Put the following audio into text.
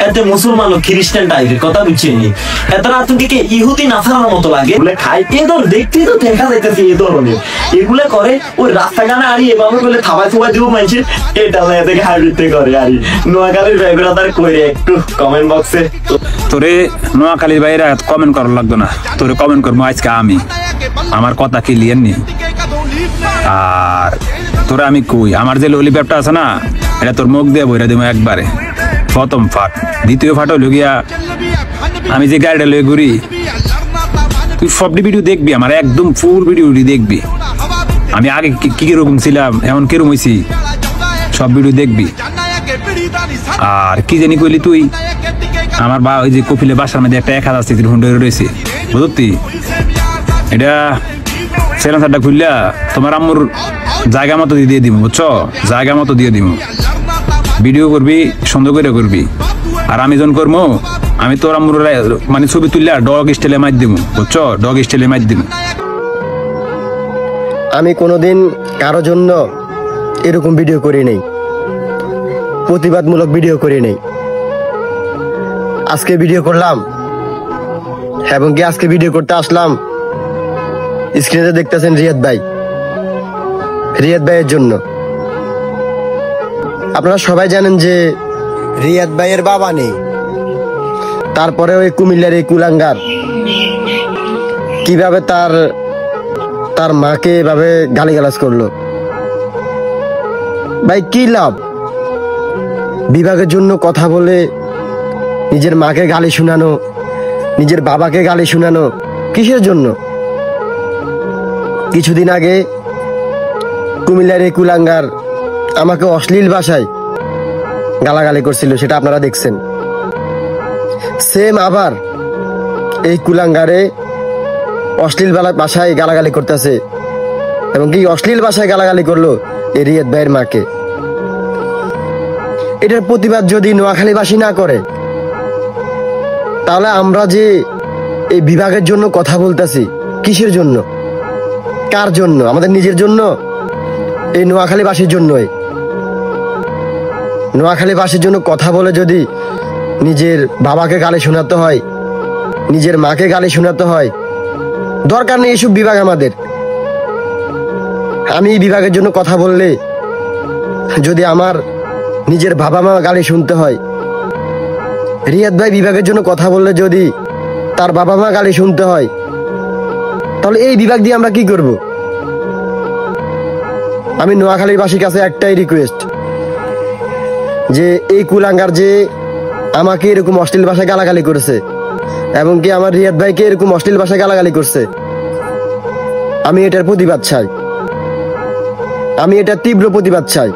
এতে মুসলমান ও খ্রিস্টান টাইপের কথা বুঝছেনি এত আতঙ্কে ইহুদি নাসারার মতো লাগে বলে খাই এদর দেখতেই তো দেখা যাইতেছে এই ধরনের এগুলো করে ওই রাস্তাঘাটে আরি এভাবে বলে থাবাই থাবাই দিব মানুষের এটা থেকে হাইব্রিডতে করে আরি নোয়াখালীর ভাই ব্রাদার কইরে একটু কমেন্ট বক্সে তোরে নোয়াখালীর বাইরে কমেন্ট করার লাগতো না তোরে কমেন্ট করবো আজকে আমি আমার কথা ক্লিয়ার নেই আর তোরা আমি কই আমার যে ললিপপটা আছে না এটা তোর মুখ দিয়ে বইরা দেবো একবারে প্রথম ফাট দ্বিতীয় ফাট হলো গিয়া আমি যে গাড়িটা লয়ে ঘুরি তুই সবটি ভিডিও দেখবি আমার একদম ফুল ভিডিও দেখবি আমি আগে কি কিরকম ছিলাম এখন কিরকম হয়েছি সব ভিডিও দেখবি আর কি জানি কইলি তুই আমার বা ওই যে কপিলের বাসার মধ্যে একটা 1000 সিসির হুন্ডা রয়েছে বুঝতি এটা সেলেন্সারটা খুললা তোমার আম্মুর জায়গা মতো দিয়ে দিব বুঝছো জায়গা মতো দিয়ে দিব ভিডিও করবি সুন্দর করে করবি আর আমি যখন করবো আমি তোর আম্মুর মানে ছবি তুললা ডগ স্টাইলে মার দিব বুঝছো ডগ স্টাইলে মার দিব আমি কোনোদিন কারো জন্য এরকম ভিডিও করি নাই প্রতিবাদমূলক ভিডিও করি নাই আজকে ভিডিও করলাম এবং কি আজকে ভিডিও করতে আসলাম স্ক্রিনে দেখতেছেন রিয়াদ ভাইয়ের জন্য আপনারা সবাই জানেন যে রিয়াদ ভাইয়ের বাবা নেই তারপরে ওই কুমিল্লার এই কুলাঙ্গার কিভাবে তার মাকে এভাবে গালিগালাজ করলো ভাই কি লাভ বিভাগের জন্য কথা বলে নিজের মাকে গালি শোনানো নিজের বাবাকে গালি শোনানো কিসের জন্য কিছুদিন আগে কুমিল্লার এই কুলাঙ্গার আমাকে অশ্লীল ভাষায় গালাগালি করছিল সেটা আপনারা দেখছেন সেম আবার এই কুলাঙ্গারে অশ্লীল ভাষায় গালাগালি করতেছে এবং কি অশ্লীল ভাষায় গালাগালি করলো এই রিয়াদ ভাইয়ের মাকে এটার প্রতিবাদ যদি নোয়াখালীবাসী না করে তাহলে আমরা যে এই বিভাগের জন্য কথা বলতেছি কিসের জন্য কার জন্য আমাদের নিজের জন্য এই নোয়াখালীবাসীর জন্যই নোয়াখালীবাসীর জন্য কথা বলে যদি নিজের বাবাকে গালি শোনাতে হয় নিজের মাকে গালি শোনাতে হয় দরকার নেই এসব বিভাগ আমাদের আমি এই বিভাগের জন্য কথা বললে যদি আমার নিজের বাবা মা গালি শুনতে হয় রিয়াদ ভাই বিভাগের জন্য কথা বললে যদি তার বাবা মা গালি শুনতে হয় তাহলে এই বিভাগ দিয়ে আমরা কি করব আমি নোয়াখালীবাসীর কাছে একটাই রিকোয়েস্ট যে এই কুলাঙ্গার যে আমাকে এরকম অশ্লীল ভাষায় গালাগালি করেছে এবং কি আমার রিয়াদ ভাইকে এরকম অশ্লীল ভাষায় গালাগালি করছে আমি এটার প্রতিবাদ চাই আমি এটার তীব্র প্রতিবাদ চাই